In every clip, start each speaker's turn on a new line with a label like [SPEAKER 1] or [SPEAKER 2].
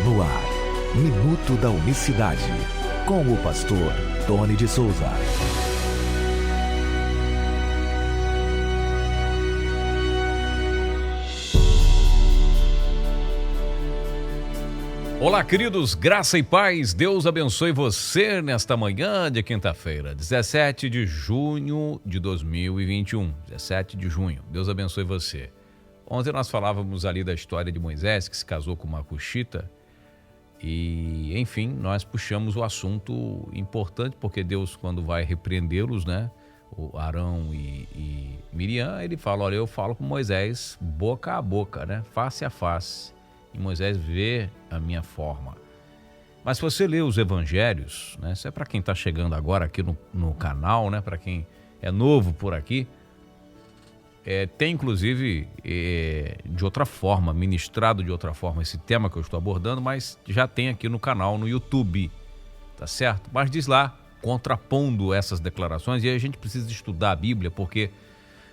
[SPEAKER 1] No ar, Minuto da Unicidade, com o pastor Tony de Souza.
[SPEAKER 2] Olá, queridos, graça e paz, Deus abençoe você nesta manhã de quinta-feira, 17 de junho de 2021, 17 de junho, Deus abençoe você. Ontem nós falávamos ali da história de Moisés, que se casou com uma cuxita, e, enfim, nós puxamos o assunto importante, porque Deus, quando vai repreendê-los, né, o Arão e Miriam, ele fala, olha, eu falo com Moisés boca a boca, né, face a face. E Moisés vê a minha forma. Mas se você lê os evangelhos, né, isso é para quem está chegando agora aqui no canal, né, para quem é novo por aqui, tem inclusive de outra forma, ministrado de outra forma esse tema que eu estou abordando, mas já tem aqui no canal, no YouTube, tá certo? Mas diz lá, contrapondo essas declarações, e aí a gente precisa estudar a Bíblia, porque,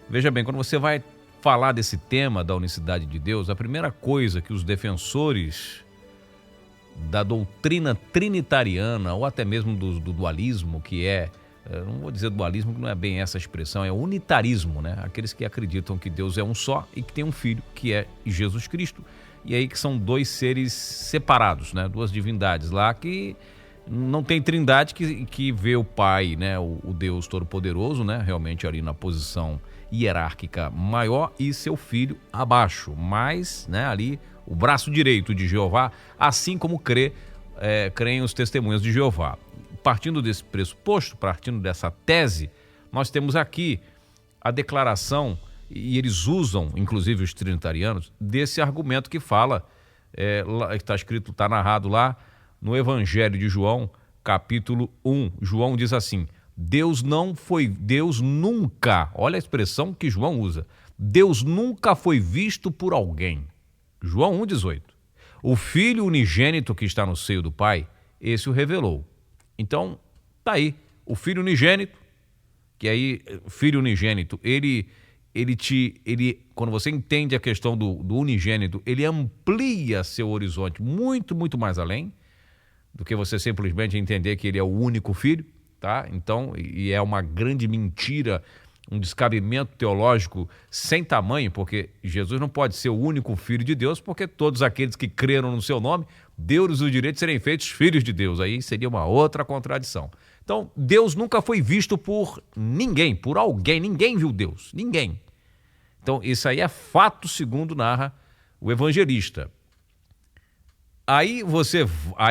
[SPEAKER 2] veja bem, quando você vai falar desse tema da unicidade de Deus, a primeira coisa que os defensores da doutrina trinitariana, ou até mesmo do dualismo, que não vou dizer dualismo, que não é bem essa expressão, é unitarismo, né? Aqueles que acreditam que Deus é um só e que tem um filho, que é Jesus Cristo, e aí que são dois seres separados, né? Duas divindades lá que não tem trindade, que vê o Pai, né? O Deus Todo-Poderoso, né? Realmente ali na posição hierárquica maior e seu filho abaixo, mas, né, ali o braço direito de Jeová, assim como creem os testemunhas de Jeová. Partindo desse pressuposto, partindo dessa tese, nós temos aqui a declaração, e eles usam, inclusive os trinitarianos, desse argumento que fala, está escrito, está narrado lá no Evangelho de João, capítulo 1. João diz assim: Deus nunca, olha a expressão que João usa, Deus nunca foi visto por alguém. João 1,18. O Filho unigênito que está no seio do Pai, esse o revelou. Então, tá aí, o Filho unigênito, que aí, Filho unigênito, ele quando você entende a questão do unigênito, ele amplia seu horizonte muito, muito mais além do que você simplesmente entender que ele é o único filho. Tá? Então, e é uma grande mentira, um descabimento teológico sem tamanho, porque Jesus não pode ser o único filho de Deus, porque todos aqueles que creram no seu nome, deu-lhes o direito de serem feitos filhos de Deus. Aí seria uma outra contradição. Então, Deus nunca foi visto por ninguém, por alguém, ninguém viu Deus, ninguém. Então, isso aí é fato segundo narra o evangelista. Aí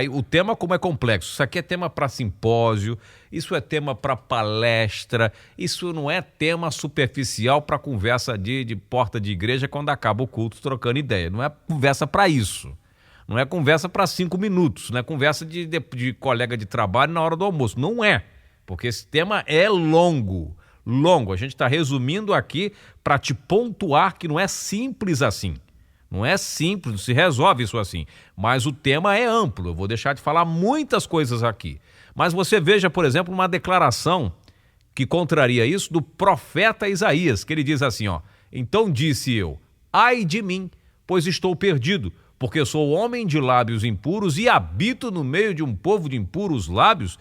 [SPEAKER 2] o tema como é complexo, isso aqui é tema para simpósio, isso é tema para palestra, isso não é tema superficial para conversa de porta de igreja quando acaba o culto trocando ideia, não é conversa para isso, não é conversa para 5 minutos, não é conversa de colega de trabalho na hora do almoço, não é, porque esse tema é longo, a gente está resumindo aqui para te pontuar que não é simples assim. Não é simples, não se resolve isso assim, mas o tema é amplo, eu vou deixar de falar muitas coisas aqui. Mas você veja, por exemplo, uma declaração que contraria isso do profeta Isaías, que ele diz assim, ó: então disse eu, ai de mim, pois estou perdido, porque sou homem de lábios impuros e habito no meio de um povo de impuros lábios,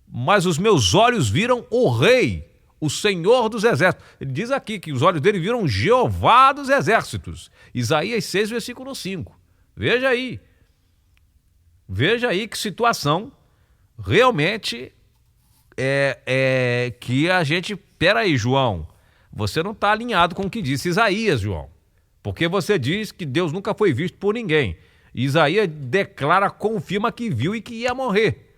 [SPEAKER 2] mas os meus olhos viram o Rei, o Senhor dos Exércitos. Ele diz aqui que os olhos dele viram Jeová dos Exércitos. Isaías 6, versículo 5. Veja aí que situação realmente que a gente... Peraí, João, você não está alinhado com o que disse Isaías, João. Porque você diz que Deus nunca foi visto por ninguém. Isaías declara, confirma que viu e que ia morrer.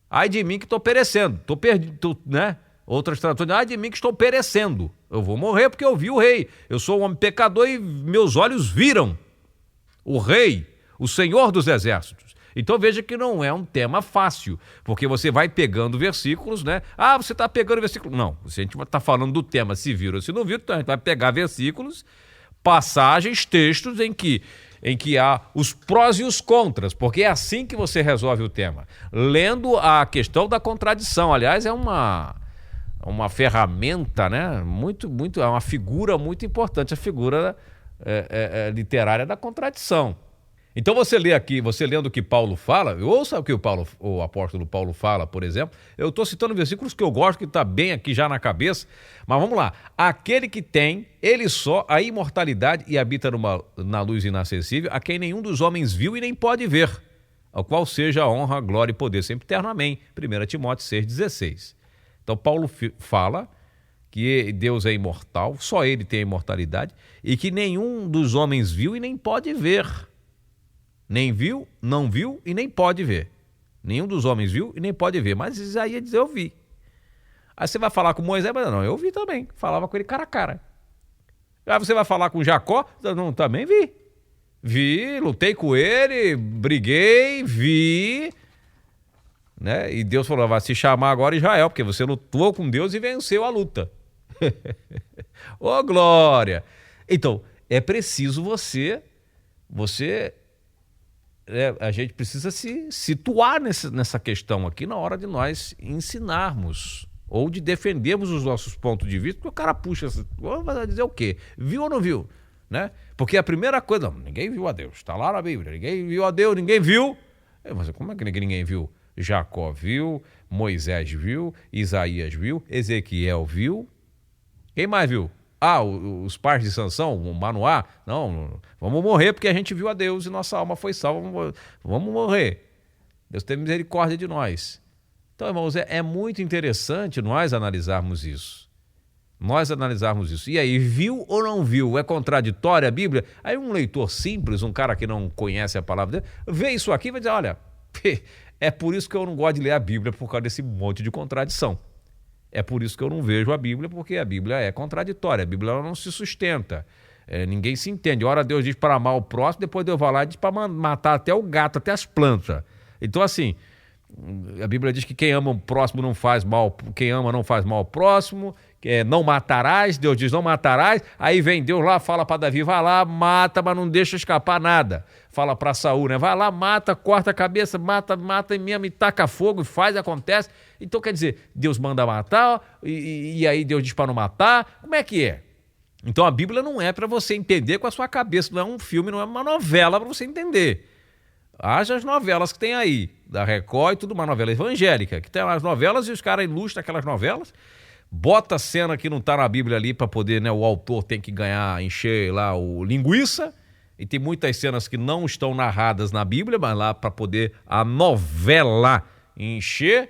[SPEAKER 2] Ai de mim que estou perecendo, estou perdido, né? Outras traduções, ai de mim que estou perecendo, eu vou morrer porque eu vi o Rei, eu sou um homem pecador e meus olhos viram o Rei, o Senhor dos Exércitos. Então veja que não é um tema fácil, porque você vai pegando versículos, né? Ah, você está pegando versículos. Não, a gente está falando do tema, se viram ou se não viram, então a gente vai pegar versículos, passagens, textos em que há os prós e os contras, porque é assim que você resolve o tema. Lendo a questão da contradição, aliás, é uma ferramenta, né? É uma figura muito importante, a figura literária da contradição. Então você lê aqui, você lendo o que Paulo fala, ouça o que o apóstolo Paulo fala, por exemplo. Eu estou citando versículos que eu gosto, que está bem aqui já na cabeça, mas vamos lá. Aquele que tem, ele só, a imortalidade e habita na luz inacessível, a quem nenhum dos homens viu e nem pode ver, ao qual seja a honra, glória e poder sempre eterno. Amém. 1 Timóteo 6,16. Então Paulo fala que Deus é imortal, só ele tem a imortalidade, e que nenhum dos homens viu e nem pode ver. Nem viu, não viu e nem pode ver. Nenhum dos homens viu e nem pode ver. Mas Isaías diz, eu vi. Aí você vai falar com Moisés, mas não, eu vi também. Falava com ele cara a cara. Aí você vai falar com Jacó, não, também vi. Vi, lutei com ele, briguei, vi. Né? E Deus falou, vai se chamar agora Israel, porque você lutou com Deus e venceu a luta. Ô, glória! Então, é preciso a gente precisa se situar nessa questão aqui na hora de nós ensinarmos ou de defendermos os nossos pontos de vista, porque o cara puxa, vai dizer o quê? Viu ou não viu? Né? Porque a primeira coisa, não, ninguém viu a Deus, está lá na Bíblia, ninguém viu a Deus, ninguém viu. Mas como é que ninguém viu? Jacó viu, Moisés viu, Isaías viu, Ezequiel viu. Quem mais viu? Os pais de Sansão, o Manoá, não, vamos morrer porque a gente viu a Deus e nossa alma foi salva, vamos morrer. Deus tem misericórdia de nós. Então, irmãos, é muito interessante nós analisarmos isso. E aí, viu ou não viu? É contraditória a Bíblia? Aí um leitor simples, um cara que não conhece a palavra dele, vê isso aqui e vai dizer, olha, é por isso que eu não gosto de ler a Bíblia, por causa desse monte de contradição. É por isso que eu não vejo a Bíblia, porque a Bíblia é contraditória, a Bíblia ela não se sustenta, ninguém se entende. Ora Deus diz para amar o próximo, depois Deus vai lá e diz para matar até o gato, até as plantas. Então assim, a Bíblia diz que quem ama o próximo não faz mal, quem ama não faz mal ao próximo, não matarás, Deus diz não matarás, aí vem Deus lá, fala para Davi, vai lá, mata, mas não deixa escapar nada. Fala para Saul, né? Vai lá, mata, corta a cabeça, mata e mesmo, e taca fogo, e faz, acontece. Então quer dizer, Deus manda matar, e aí Deus diz para não matar, como é que é? Então a Bíblia não é para você entender com a sua cabeça, não é um filme, não é uma novela para você entender. Haja as novelas que tem aí, da Record e tudo, uma novela evangélica, que tem as novelas e os caras ilustram aquelas novelas, bota a cena que não está na Bíblia ali para poder, né, o autor tem que ganhar, encher lá o linguiça, e tem muitas cenas que não estão narradas na Bíblia, mas lá para poder a novela encher,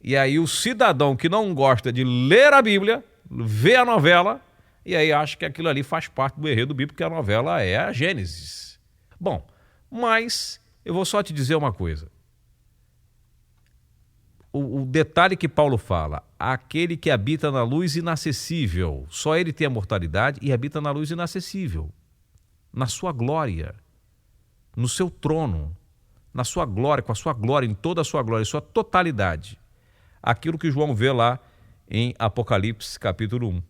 [SPEAKER 2] e aí o cidadão que não gosta de ler a Bíblia, vê a novela, e aí acha que aquilo ali faz parte do enredo bíblico, porque a novela é a Gênesis. Bom, mas eu vou só te dizer uma coisa. O detalhe que Paulo fala, aquele que habita na luz inacessível, só ele tem a mortalidade e habita na luz inacessível, na sua glória, no seu trono, na sua glória, com a sua glória, em toda a sua glória, em sua totalidade. Aquilo que João vê lá em Apocalipse capítulo 1.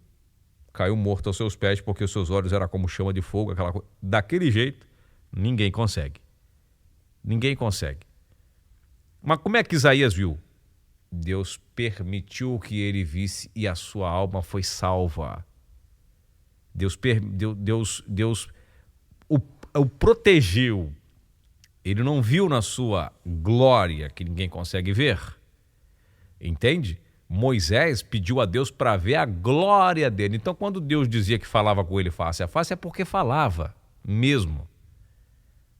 [SPEAKER 2] Caiu morto aos seus pés porque os seus olhos eram como chama de fogo, aquela coisa. Daquele jeito, ninguém consegue. Ninguém consegue. Mas como é que Isaías viu? Deus permitiu que ele visse e a sua alma foi salva. Deus o protegeu. Ele não viu na sua glória, que ninguém consegue ver. Entende? Moisés pediu a Deus para ver a glória dele. Então, quando Deus dizia que falava com ele face a face, é porque falava mesmo.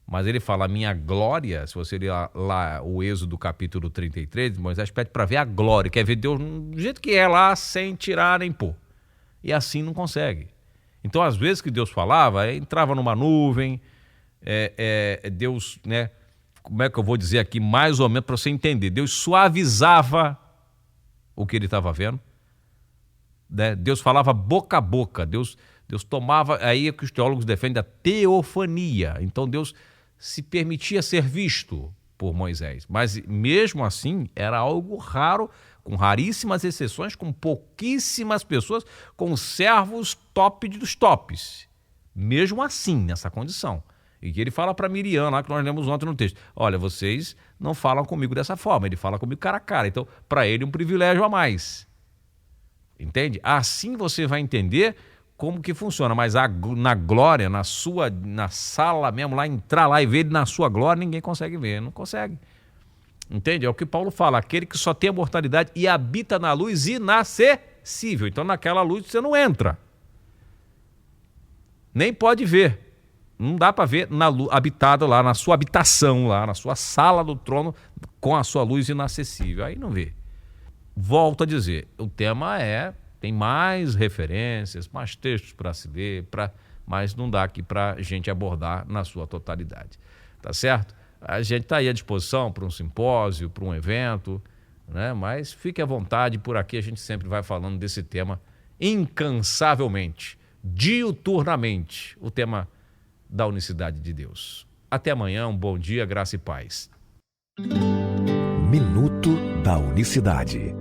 [SPEAKER 2] Mas ele fala, minha glória, se você ler lá o Êxodo capítulo 33, Moisés pede para ver a glória, quer ver Deus do jeito que é lá, sem tirar nem pôr. E assim não consegue. Então, às vezes que Deus falava, entrava numa nuvem, Deus, né? Como é que eu vou dizer aqui, mais ou menos para você entender? Deus suavizava o que ele estava vendo, né? Deus falava boca a boca, Deus tomava, aí é que os teólogos defendem a teofania. Então Deus se permitia ser visto por Moisés, mas mesmo assim era algo raro, com raríssimas exceções, com pouquíssimas pessoas, com servos top dos tops, mesmo assim, nessa condição. E que ele fala para Miriam, lá que nós lemos ontem no texto, olha, vocês não falam comigo dessa forma, ele fala comigo cara a cara, então para ele um privilégio a mais. Entende? Assim você vai entender como que funciona, mas na glória, na sala mesmo, lá entrar lá e ver ele na sua glória, ninguém consegue ver, não consegue. Entende? É o que Paulo fala, aquele que só tem a mortalidade e habita na luz inacessível. Então naquela luz você não entra. Nem pode ver. Não dá para ver habitado lá, na sua habitação, lá na sua sala do trono, com a sua luz inacessível. Aí não vê. Volto a dizer, o tema tem mais referências, mais textos para se ler, mas não dá aqui para a gente abordar na sua totalidade. Tá certo? A gente está aí à disposição para um simpósio, para um evento, né? Mas fique à vontade, por aqui a gente sempre vai falando desse tema incansavelmente, diuturnamente, o tema da unicidade de Deus. Até amanhã, um bom dia, graça e paz.
[SPEAKER 1] Minuto da Unicidade.